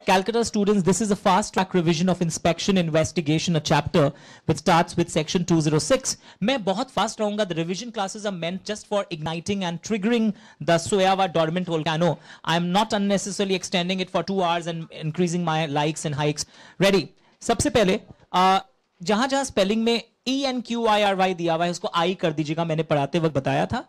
Calcutta students, this is a fast track revision of inspection investigation, a chapter which starts with section 206. मैं बहुत fast रहूंगा. The revision classes are meant just for igniting and triggering the Soyawa dormant volcano. I'm not unnecessarily extending it for 2 hours and increasing my likes and hikes. Ready? सबसे पहले जहां जहां spelling में ENQIRY दिया हुआ है उसको I कर दीजिएगा. मैंने पढ़ाते वक्त बताया था.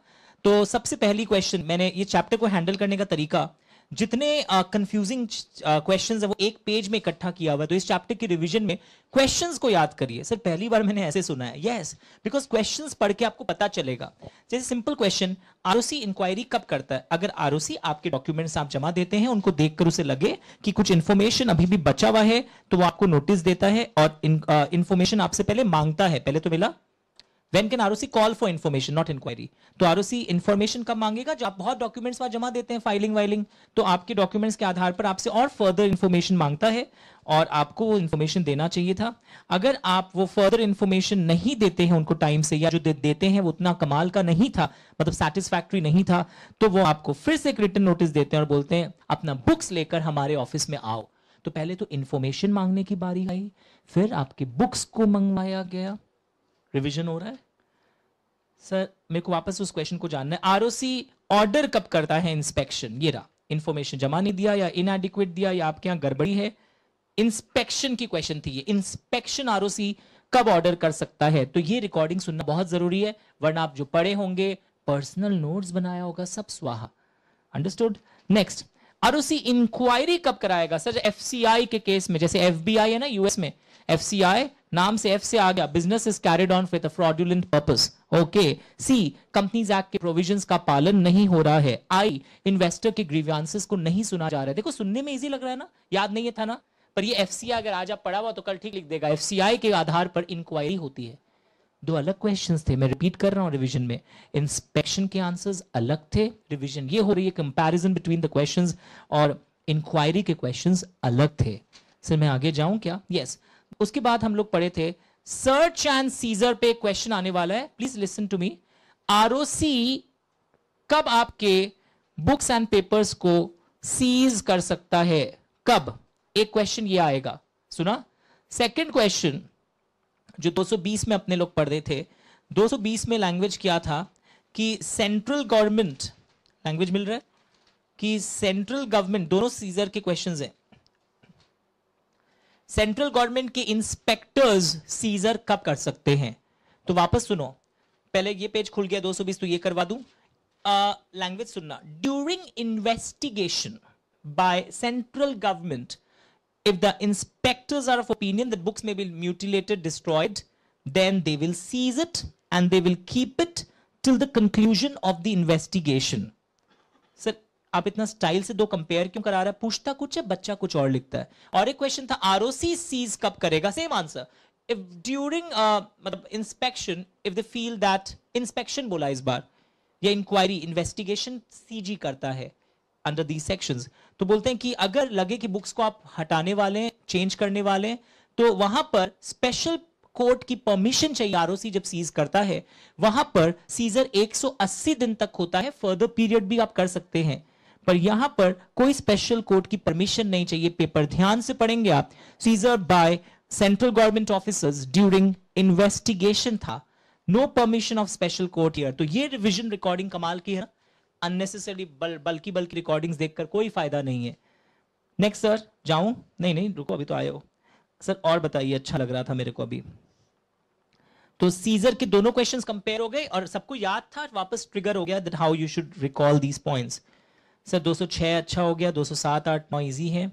तो सबसे पहली क्वेश्चन, मैंने ये चैप्टर को हैंडल करने का तरीका, जितने कंफ्यूजिंग क्वेश्चंस है वो एक पेज में इकट्ठा किया हुआ है. तो इस चैप्टर की रिवीजन में क्वेश्चंस को याद करिए. सर पहली बार मैंने ऐसे सुना है. यस, बिकॉज क्वेश्चंस पढ़ के आपको पता चलेगा. जैसे सिंपल क्वेश्चन, आरओसी इंक्वायरी कब करता है? अगर आरओसी आपके डॉक्यूमेंट्स आप जमा देते हैं, उनको देखकर उसे लगे कि कुछ इंफॉर्मेशन अभी भी बचा हुआ है, तो वो आपको नोटिस देता है और इंफॉर्मेशन आपसे पहले मांगता है. पहले तो मिला. When can ROC call for information, not inquiry? तो ROC information कब मांगेगा? जब आप बहुत डॉक्यूमेंट्स वहां जमा देते हैं, फाइलिंग वाइलिंग, तो आपके डॉक्यूमेंट्स के आधार पर आपसे और फर्दर इंफॉर्मेशन मांगता है और आपको वो इंफॉर्मेशन देना चाहिए था. अगर आप वो फर्दर इंफॉर्मेशन नहीं देते हैं उनको टाइम से, या जो देते हैं वो उतना कमाल का नहीं था, मतलब सेटिस्फैक्टरी नहीं था, तो वो आपको फिर से एक रिटन नोटिस देते हैं और बोलते हैं अपना बुक्स लेकर हमारे ऑफिस में आओ. तो पहले तो इंफॉर्मेशन मांगने की बारी आई, फिर आपके बुक्स को मंगवाया गया. रिवीजन हो रहा है सर? मेरे को वापस उस क्वेश्चन को जानना है. आरओसी ऑर्डर कब करता है इंस्पेक्शन? ये रहा, इंफॉर्मेशन जमा नहीं दिया या इनएडिक्वेट दिया या आपके यहां गड़बड़ी है. इंस्पेक्शन की क्वेश्चन थी ये. इंस्पेक्शन आरओसी कब ऑर्डर कर सकता है? तो ये रिकॉर्डिंग सुनना बहुत जरूरी है, वरना आप जो पढ़े होंगे, पर्सनल नोट्स बनाया होगा, सब स्वाहा. अंडरस्टूड? नेक्स्ट, आरओसी इंक्वायरी कब कराएगा? सर एफसीआई के केस में, जैसे एफबीआई है ना यूएस में, एफसीआई नाम से एफ से आ गया, business is carried on with a fraudulent purpose. Okay. See, companies act के प्रोविजंस का पालन नहीं हो रहा है. आई, इन्वेस्टर के ग्रीवियंसेस को नहीं सुना जा रहा है. देखो सुनने में इजी लग रहा है ना, याद नहीं है था ना, पर ये एफसीआई अगर आज आप पढ़ा हुआ तो कल ठीक लिख देगा. एफसीआई के आधार पर इंक्वायरी होती है. दो अलग क्वेश्चंस थे, मैं रिपीट कर रहा हूं रिवीजन में. इंस्पेक्शन के आंसर्स अलग थे, रिवीजन ये हो रही है, कंपैरिजन बिटवीन द क्वेश्चंस, और इंक्वायरी के क्वेश्चंस अलग थे. सर मैं आगे जाऊं क्या? यस. उसके बाद हम लोग पढ़े थे सर्च एंड सीजर पे क्वेश्चन आने वाला है. Please listen to me. ROC कब आपके बुक्स एंड पेपर्स को सीज कर सकता है? कब? एक क्वेश्चन ये आएगा, सुना. सेकंड क्वेश्चन जो 220 में अपने लोग पढ़ रहे थे, 220 में लैंग्वेज क्या था कि सेंट्रल गवर्नमेंट, लैंग्वेज मिल रहा है कि सेंट्रल गवर्नमेंट, दोनों सीजर के क्वेश्चंस हैं. सेंट्रल गवर्नमेंट के इंस्पेक्टर्स सीजर कब कर सकते हैं? तो वापस सुनो, पहले ये पेज खुल गया 220, तो ये करवा दूं. लैंग्वेज सुनना. During investigation by central government, if the inspectors are of opinion that books may be mutilated, destroyed, then they will seize it and they will keep it till the conclusion of the investigation. Sir, आप इतना style से दो compare क्यों करा रहा है? पूछता कुछ है, बच्चा कुछ और लिखता है. और एक क्वेश्चन था आरओसी सीज कब करेगा? Same answer. इफ ड्यूरिंग मतलब inspection, if they feel that, inspection बोला इस बार, या इंक्वायरी, इन्वेस्टिगेशन सीजी करता है अंडर दी सेक्शंस. तो बोलते हैं कि अगर लगे कि बुक्स को आप हटाने वाले हैं, चेंज करने वाले हैं, तो वहां पर स्पेशल कोर्ट की परमिशन चाहिए. आरओसी जब सीज करता है वहां पर सीजर 180 दिन तक होता है, फर्दर पीरियड भी आप कर सकते हैं, पर यहां पर कोई स्पेशल कोर्ट की परमिशन नहीं चाहिए. पेपर ध्यान से पढ़ेंगे आप. Seizure by central government officers during investigation था. No permission of special court here. तो ये रिवीजन रिकॉर्डिंग कमाल की है. अननेसेसरी बल्कि रिकॉर्डिंग्स देखकर कोई फायदा नहीं है. नेक्स्ट सर, जाऊं? नहीं रुको, अभी तो आए हो सर. और बताइए, अच्छा लग रहा था मेरे को अभी. तो सीजर के दोनों क्वेश्चंस कंपेयर हो गए और सबको याद था, वापस ट्रिगर हो गया that how you should recall these points. Sir 206 अच्छा हो गया, 207, 8, 9 इजी है.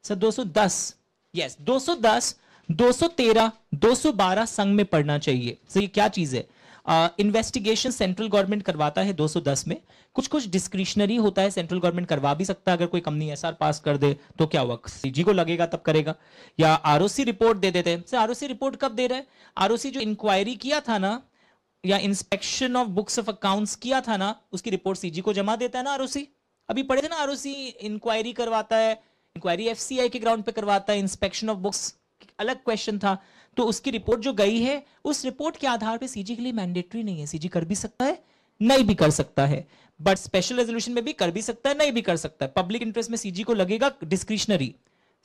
सर 210, यस 210, 213, 212 संग में पढ़ना चाहिए. सर ये क्या चीज है? इन्वेस्टिगेशन सेंट्रल गवर्नमेंट करवाता है 210 में. कुछ डिस्क्रिशनरी होता है, सेंट्रल गवर्नमेंट करवा भी सकता है. अगर कोई कंपनी एसआर पास कर दे तो क्या हुआ, सीजी को लगेगा तब करेगा. या आरओसी रिपोर्ट दे देते हैं. सर आरओसी रिपोर्ट कब दे रहा है? आरओसी जो इंक्वायरी किया था ना, या inspection of books of accounts किया था ना, उसकी रिपोर्ट सीजी को जमा देता है ना आरओसी. अभी पढ़े थे ना, आरओसी इंक्वायरी करवाता है, इंक्वायरी एफसीआई के ग्राउंड पे करवाता है, इंस्पेक्शन ऑफ बुक्स अलग क्वेश्चन था. तो उसकी रिपोर्ट जो गई है, उस रिपोर्ट के आधार पे सीजी के लिए मैंडेटरी नहीं है. सीजी कर भी सकता है, नहीं भी कर सकता है, बट स्पेशल रेजोल्यूशन में भी कर भी सकता है, नहीं भी कर सकता है. पब्लिक इंटरेस्ट में सीजी को लगेगा डिस्क्रिशनरी.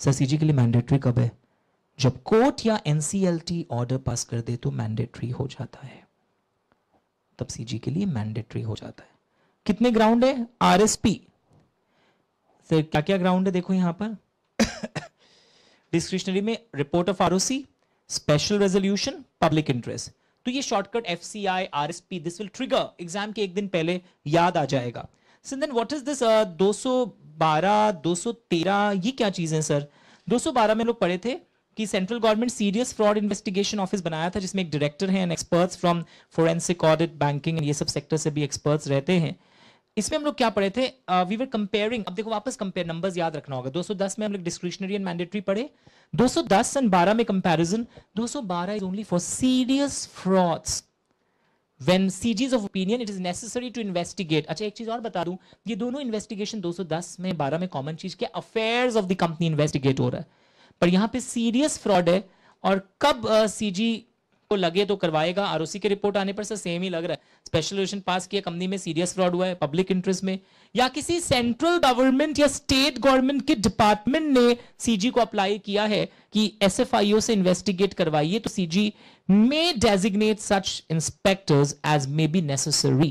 सर सीजी के लिए मैंडेटरी कब है? जब कोर्ट या एनसीएलटी ऑर्डर पास कर दे तो मैंडेटरी हो जाता है, तब सीजी के लिए मैंडेटरी हो जाता है। कितने ग्राउंड है? आरएसपी सर क्या क्या ग्राउंड है देखो यहां पर। डिस्क्रिशनरी में report of ROC, special resolution, public interest. तो ये shortcut FCI, RSP, this will trigger exam के एक दिन पहले याद आ जाएगा। So then what is this 212, 213, ये क्या चीजें सर? 212 में लोग पढ़े थे कि central government serious fraud investigation office बनाया था, जिसमें एक डायरेक्टर हैं and experts from forensic audit, banking, ये सब सेक्टर से भी एक्सपर्ट्स रहते हैं। इसमें हम लोग क्या पढ़े थे? वी वर कंपेयरिंग, अब देखो वापस कंपेयर, नंबर्स याद रखना होगा। 210 में हम लोग डिस्क्रिशनरी एंड मैंडेटरी पढ़े, 210 एंड 12 में comparison. 212 is only for serious frauds when CGs of opinion it is necessary to investigate। अच्छा एक चीज और बता दूं, ये दोनों इन्वेस्टिगेशन 210 में 12 में कॉमन चीज क्या, affairs of the company investigate हो रहा है, पर यहां पे सीरियस फ्रॉड है। और कब सीजी को लगे तो करवाएगा, आरओसी के रिपोर्ट आने पर सर सेम ही लग रहा है। स्पेशल रेजोल्यूशन पास किया, कंपनी में सीरियस फ्रॉड हुआ है, पब्लिक इंटरेस्ट में, या किसी सेंट्रल गवर्नमेंट या स्टेट गवर्नमेंट के डिपार्टमेंट ने सीजी को अप्लाई किया है कि एसएफआईओ से इन्वेस्टिगेट करवाइए, तो CG may designate such inspectors as may be necessary।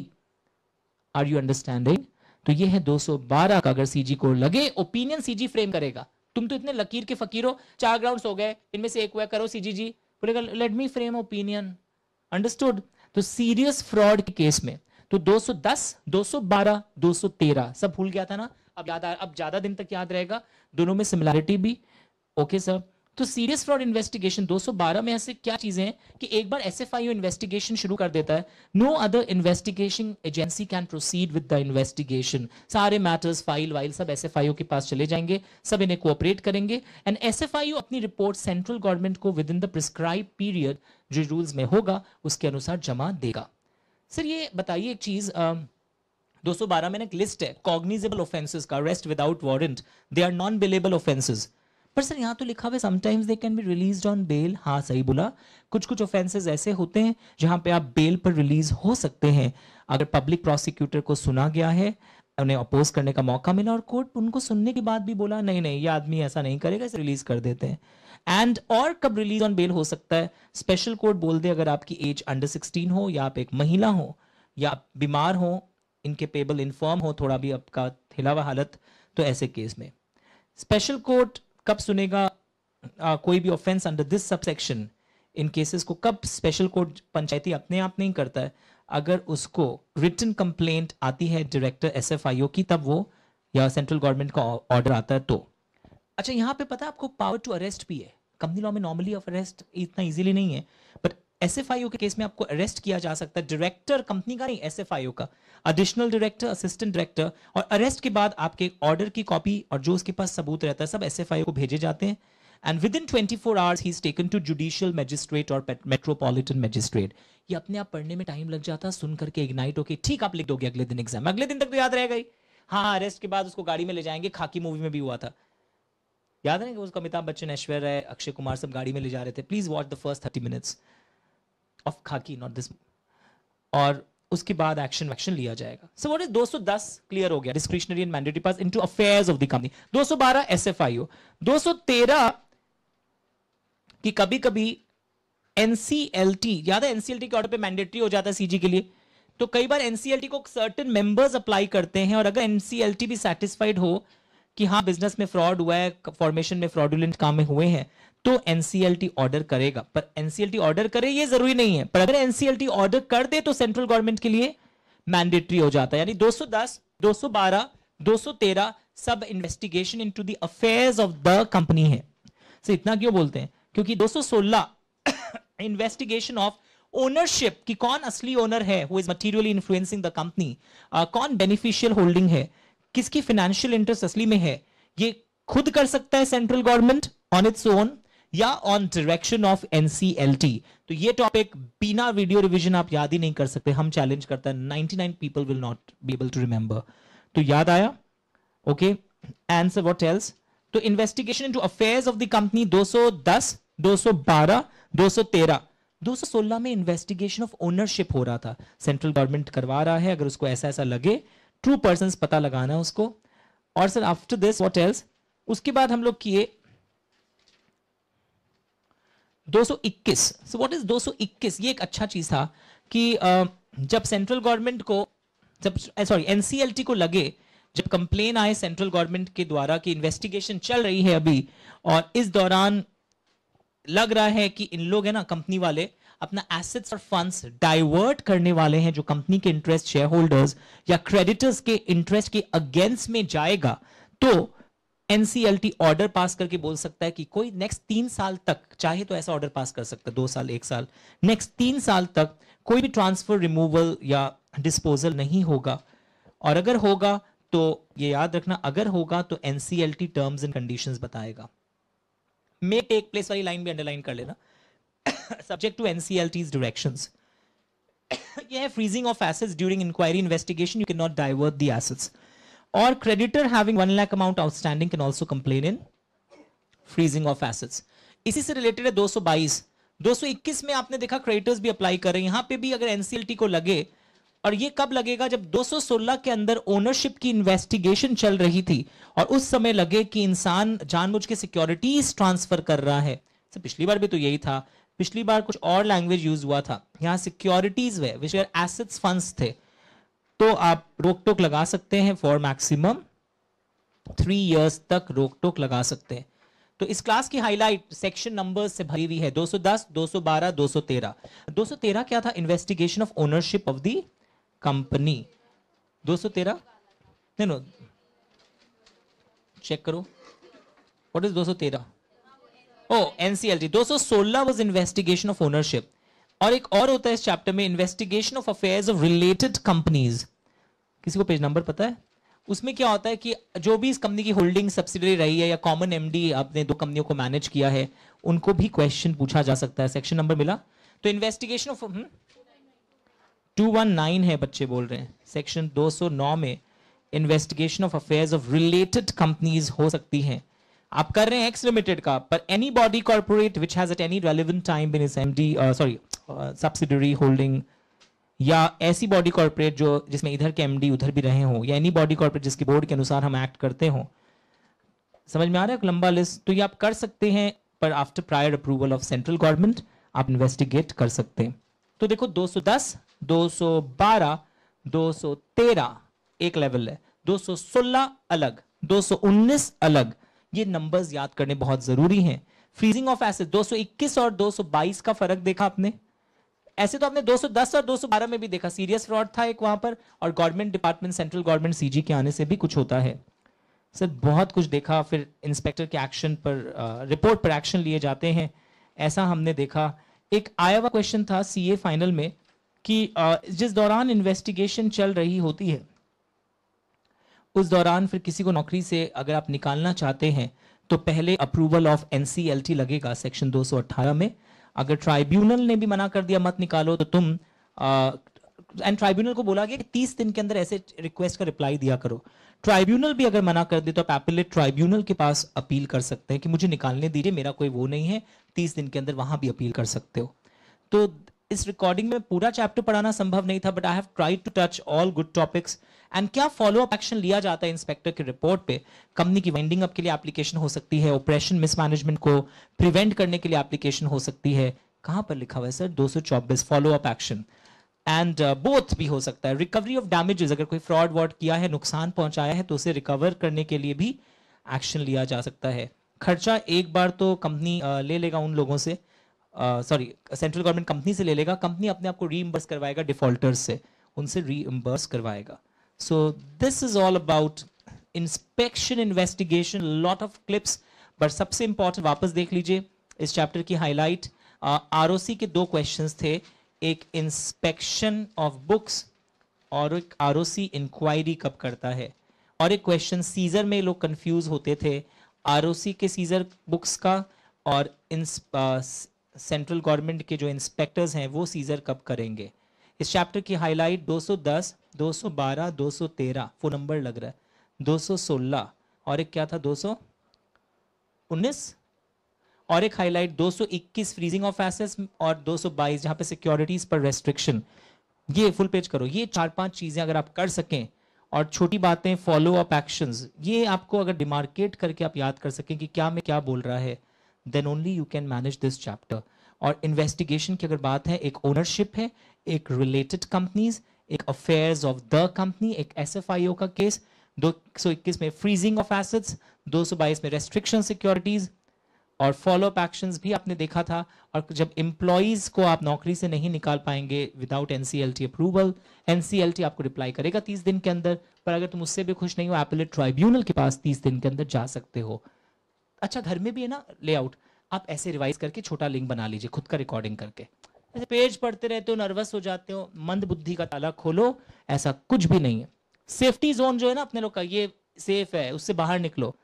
Are you understanding? तो ये है 212 का, अगर सीजी को लगे, ओपिनियन सीजी फ्रेम करेगा। तुम तो इतने लकीर के फकीर हो, 4 ग्राउंड्स हो गए, इनमें से एक हुआ, करो सीजी जी, बोलेगा let me frame opinion. Understood? तो सीरियस फ्रॉड के केस में तो 210, 212, 213 सब भूल गया था ना, अब ज्यादा दिन तक याद रहेगा, दोनों में सिमिलैरिटी भी। ओके सर, तो सीरियस फ्रॉड इन्वेस्टिगेशन 212 में ऐसे क्या चीजें हैं कि एक बार एसएफआईओ इन्वेस्टिगेशन शुरू कर देता है, no other investigation agency can proceed with the investigation. सारे मैटर्स, फाइल वाइल सब एसएफआईओ के पास चले जाएंगे, सब इन्हें कोऑपरेट करेंगे, एंड एसएफआईओ अपनी रिपोर्ट सेंट्रल गवर्नमेंट को within the prescribe period जो रूल्स में होगा उसके अनुसार जमा देगा। सर ये बताइए एक चीज, 212 में एक लिस्ट है कॉग्निजेबल ऑफेंसेस का, arrest without warrant, they are non bailable offences. पर सर यहाँ तो लिखा हुआ है sometimes they can be released on bail. हाँ सही बोला, कुछ कुछ ऑफेंसेस ऐसे होते हैं जहां पे आप बेल पर रिलीज हो सकते हैं अगर पब्लिक प्रोसिक्यूटर को सुना गया है, उन्हें अपोज करने का मौका मिला और कोर्ट उनको सुनने के बाद भी बोला नहीं नहीं ये आदमी ऐसा नहीं करेगा, इसे रिलीज कर देते हैं। एंड और कब रिलीज ऑन बेल हो सकता है? स्पेशल कोर्ट बोल दे अगर आपकी एज अंडर 16 हो, या आप एक महिला हो, या आप बीमार हो, इनकेपेबल, इन्फर्म हो, थोड़ा भी आपका हिला हुआ हालत, तो ऐसे केस में स्पेशल कोर्ट कब सुनेगा कोई भी offence under this subsection? In cases को कब स्पेशल कोर्ट पंचायती अपने आप नहीं करता है, अगर उसको रिटन कंप्लेंट आती है डायरेक्टर एसएफआईओ की, तब वो, या सेंट्रल गवर्नमेंट का ऑर्डर आता है तो। अच्छा यहाँ पे पता है आपको पावर टू अरेस्ट भी है। कंपनी लॉ में नॉर्मली ऑफ अरेस्ट इतना इजीली नहीं है, बट एसएफआईओ के केस में आपको अरेस्ट किया जा सकता है, डायरेक्टर कंपनी का नहीं, एसएफआईओ का, एडिशनल डायरेक्टर, असिस्टेंट डायरेक्टर, और अरेस्ट के बाद आपके ऑर्डर की कॉपी और जो उसके पास सबूत रहता है सब एसएफआईओ को भेजे जाते हैं, and within 24 hours he is taken to judicial magistrate और मेट्रोपॉलिटन मैजिस्ट्रेट। ये अपने आप पढ़ने में टाइम लग जाता है, सुन करके इग्नाइट होके ठीक आप लिख दोगे अगले दिन एग्जाम, अगले दिन तक तो याद रहेगा ही। हाँ, अरेस्ट के बाद उसको गाड़ी में ले जाएंगे, खाकी मूवी में भी हुआ था, याद है ना कि उसको अमिताभ बच्चन, ऐश्वर्या राय, अक्षय कुमार सब गाड़ी में ले जा रहे थे। Please watch the first 30 minutes of खाकी, नॉट दिस, और उसके बाद एक्शन लिया जाएगा। सो व्हाट इज 210 क्लियर हो गया, discretionary and mandatory pass into affairs of the company. 212 SFIO, 213 कि कभी कभी एनसीएलटी, याद है एनसीएलटी के ऑर्डर पे मैंडेटरी हो जाता है सीजी के लिए, तो कई बार एनसीएलटी को सर्टेन मेंबर्स अप्लाई करते हैं, और अगर एनसीएलटी भी सेटिस्फाइड हो कि हाँ बिजनेस में फ्रॉड हुआ है, फॉर्मेशन में फ्रॉडुलेंट काम में हुए हैं, तो एनसीएलटी ऑर्डर करेगा। पर एनसीएलटी ऑर्डर करे ये जरूरी नहीं है, पर अगर एनसीएलटी ऑर्डर कर दे तो सेंट्रल गवर्नमेंट के लिए मैंडेटरी हो जाता है। यानी 210, 212, 213 सब investigation into the affairs of the company है। तो इतना क्यों बोलते हैं? क्योंकि 216 इन्वेस्टिगेशन ऑफ ओनरशिप की, कौन असली ओनर है, who is materially influencing the company, कौन बेनिफिशियल होल्डिंग है, किसकी फाइनेंशियल इंटरेस्ट असली में है, ये खुद कर सकता है central government on its own या ऑन डायरेक्शन ऑफ एनसीएलटी। तो ये टॉपिक बिना वीडियो रिवीजन आप याद ही नहीं कर सकते, हम चैलेंज करते हैं, 99 people will not be able to remember. तो याद आया? Okay, answer what else? तो investigation into affairs of the company 210, 212, 213, 216 में इन्वेस्टिगेशन ऑफ ओनरशिप हो रहा था, सेंट्रल गवर्नमेंट करवा रहा है, अगर उसको ऐसा ऐसा लगे, ट्रू पर्संस पता लगाना है उसको। और sir after this what else? उसके बाद हम लोग किए 221। So what is 221? ये एक अच्छा चीज था कि जब सेंट्रल गवर्नमेंट को, जब सॉरी एनसीएलटी को लगे, जब कंप्लेन आए सेंट्रल गवर्नमेंट के द्वारा कि इन्वेस्टिगेशन चल रही है अभी, और इस दौरान लग रहा है कि इन लोग है ना कंपनी वाले अपना एसेट्स और फंड्स डाइवर्ट करने वाले हैं, जो कंपनी के इंटरेस्ट, शेयर होल्डर्स या क्रेडिटर्स के इंटरेस्ट के अगेंस्ट में जाएगा, तो एनसीएलटी ऑर्डर पास करके बोल सकता है कि कोई नेक्स्ट 3 साल तक, चाहे तो ऐसा ऑर्डर पास कर सकता है, 2 साल 1 साल, नेक्स्ट 3 साल तक कोई भी ट्रांसफर, रिमूवल या डिस्पोजल नहीं होगा। और अगर होगा तो ये याद रखना, अगर होगा तो एनसीएलटी टर्म्स एंड कंडीशंस बताएगा। मे टेक प्लेस वाली लाइन भी अंडरलाइन कर लेना। Subject to NCLT's directions. ये है freezing of assets during inquiry investigation, you can not divert the assets. और creditor having 1 lakh amount outstanding can also complain in freezing of assets. इसी से related है 222। 221 में आपने देखा क्रेडिटर्स भी अप्लाई कर रहे हैं, यहां पे भी अगर एनसीएलटी को लगे, और ये कब लगेगा? जब 216 के अंदर ओनरशिप की इन्वेस्टिगेशन चल रही थी और उस समय लगे कि इंसान जानबूझ के सिक्योरिटीज ट्रांसफर कर रहा है। तो पिछली बार भी तो यही था, पिछली बार कुछ और लैंग्वेज यूज हुआ था, यहां सिक्योरिटीज वे विच आर एसेट्स फंड्स थे। तो आप रोक टोक लगा सकते हैं फॉर मैक्सिमम 3 इयर्स तक रोक टोक लगा सकते हैं। तो इस क्लास की हाईलाइट सेक्शन नंबर्स से भरी हुई है, 210, 212, 213। 213 क्या था? Investigation of ownership of the company. 213 नहीं, नो चेक करो what is 213। Oh NCLT. 216 was investigation of ownership, और एक और होता है इस चैप्टर में, investigation of affairs of related companies. किसी को पेज नंबर पता है? उसमें क्या होता है कि जो भी इस कंपनी की होल्डिंग सब्सिडरी रही है या कॉमन एमडी आपने 2 कंपनियों को मैनेज किया है, उनको भी क्वेश्चन पूछा जा सकता है। सेक्शन नंबर मिला? तो इन्वेस्टिगेशन ऑफ 219 है, बच्चे बोल रहे हैं। सेक्शन 209 में investigation of affairs of related companies हो सकती हैं। आप कर रहे हैं एक्स लिमिटेड का, पर any body corporate which has at any relevant time been is MD sorry subsidiary holding, या ऐसी बॉडी कॉर्पोरेट जो जिसमें इधर के एमडी उधर भी रहे हों, या एनी बॉडी कॉर्पोरेट जिसकी बोर्ड के अनुसार हम एक्ट करते हों। समझ में आ रहा है? लंबा लिस्ट। तो ये आप कर सकते हैं, पर after prior approval of central government आप इन्वेस्टिगेट कर सकते हैं। तो देखो 210, 212, 213 एक लेवल है, 216 अलग, 219 अलग। ये नंबर्स याद करने बहुत जरूरी हैं। फ्रीजिंग ऑफ एसेट 221 और 222 का फर्क देखा आपने? ऐसे तो आपने 210 और 212 में भी देखा, सीरियस फ्रॉड था एक वहां पर, और government department, central government CG के आने से भी कुछ होता है। सर बहुत कुछ देखा, फिर इंस्पेक्टर के एक्शन पर, रिपोर्ट पर एक्शन लिए जाते हैं, ऐसा हमने देखा। एक आया हुआ क्वेश्चन था सीए फाइनल में कि जिस दौरान इन्वेस्टिगेशन चल रही होती है, उस दौरान फिर किसी को नौकरी से अगर आप निकालना चाहते हैं तो पहले अप्रूवल ऑफ एनसीएलटी लगेगा सेक्शन 218 में। अगर ट्राइब्यूनल ने भी मना कर दिया मत निकालो, तो तुम एंड ट्राइब्यूनल को बोला गया कि 30 दिन के अंदर ऐसे रिक्वेस्ट का रिप्लाई दिया करो। ट्राइब्यूनल भी अगर मना कर दे तो आप एपेलेट ट्राइब्यूनल के पास अपील कर सकते हैं कि मुझे निकालने दीजिए, मेरा कोई वो नहीं है, 30 दिन के अंदर वहां भी अपील कर सकते हो। तो इस रिकॉर्डिंग में पूरा चैप्टर पढ़ाना संभव नहीं था, but I have tried to touch all good topics. And क्या फॉलो अप एक्शन लिया जाता है इंस्पेक्टर की रिपोर्ट पे? कंपनी की वाइंडिंग अप के लिए एप्लीकेशन हो सकती है, ऑपरेशन मिसमैनेजमेंट को प्रिवेंट करने के लिए एप्लीकेशन हो सकती है। कहां पर लिखा हुआ है sir? 224 follow up action. And both भी हो सकता है। रिकवरी ऑफ डैमेजेस, अगर कोई फ्रॉड वॉड किया है, नुकसान पहुंचाया है, तो उसे रिकवर करने के लिए भी एक्शन लिया जा सकता है। खर्चा एक बार तो कंपनी ले लेगा उन लोगों से, सॉरी सेंट्रल गवर्नमेंट कंपनी से ले लेगा, कंपनी अपने आप को रीइंबर्स करवाएगा डिफॉल्टर्स से, उनसे रीइंबर्स करवाएगा। So this is all about inspection investigation, lot of clips, but सबसे इंपॉर्टेंट वापस देख लीजिए इस चैप्टर की हाईलाइट। आरओसी के 2 क्वेश्चंस थे, एक इंस्पेक्शन ऑफ बुक्स और एक आरओसी इंक्वायरी कब करता है, और एक क्वेश्चन सीजर में लोग कंफ्यूज होते थे, आरओसी के सीजर बुक्स का और सेंट्रल गवर्नमेंट के जो इंस्पेक्टर्स हैं वो सीजर कब करेंगे। इस चैप्टर की हाईलाइट 210, 212, 213 फोन नंबर लग रहा है, 216 और एक क्या था 219, और एक हाईलाइट 221 फ्रीजिंग ऑफ एसेट्स और 222 जहां पे सिक्योरिटीज पर रेस्ट्रिक्शन। ये फुल पेज करो, ये 4-5 चीजें अगर आप कर सकें, और छोटी बातें फॉलो अप एक्शंस, ये आपको अगर डिमार्केट करके आप याद कर सकें कि क्या में क्या बोल रहा है, then only you can manage this chapter. और इन्वेस्टिगेशन की अगर बात है, एक ओनरशिप है, एक रिलेटेड कंपनीज, एक अफेयर्स ऑफ द कंपनी, एक एसएफआईओ का केस, 221 में फ्रीजिंग ऑफ एसेट्स, 222 में रेस्ट्रिक्शन सिक्योरिटीज और फॉलोअप एक्शंस भी आपने देखा था। और जब एम्प्लॉइज को आप नौकरी से नहीं निकाल पाएंगे विदाउट एनसीएलटी अप्रूवल, एनसीएलटी आपको रिप्लाई करेगा 30 दिन के अंदर, पर अगर तुम उससे भी खुश नहीं हो, एपेलेट ट्राइब्यूनल के पास 30 दिन के अंदर जा सकते हो। अच्छा, घर में भी है ना लेआउट, आप ऐसे रिवाइज करके छोटा लिंक बना लीजिए खुद का रिकॉर्डिंग करके। ऐसे पेज पढ़ते रहते हो, नर्वस हो जाते हो, मंद बुद्धि का ताला खोलो, ऐसा कुछ भी नहीं है। सेफ्टी जोन जो है ना अपने लोग का, ये सेफ है, उससे बाहर निकलो।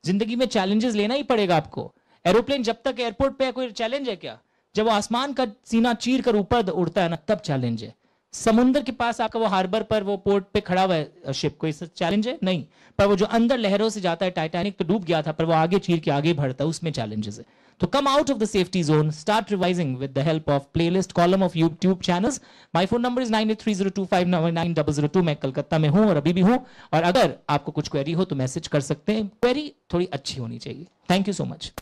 जिंदगी में चैलेंजेस लेना ही पड़ेगा आपको। एरोप्लेन जब तक एयरपोर्ट पे है, कोई चैलेंज है क्या? जब वो आसमान का सीना चीर कर ऊपर उड़ता है ना, तब चैलेंज है। समुद्र के पास आपका वो हार्बर पर वो पोर्ट पे खड़ा हुआ है शिप, कोई चैलेंज है नहीं। पर वो जो अंदर लहरों से जाता है, टाइटैनिक तो डूब गया था, पर वो आगे चीर के आगे बढ़ता है, उसमें चैलेंजेस है। तो come out of the safety zone, start revising with the help of playlist column of YouTube channels. My phone number is 9830259900। मैं कलकत्ता में हूं और अभी भी हूं, और अगर आपको कुछ क्वेरी हो तो मैसेज कर सकते हैं। क्वेरी थोड़ी अच्छी होनी चाहिए। Thank you so much.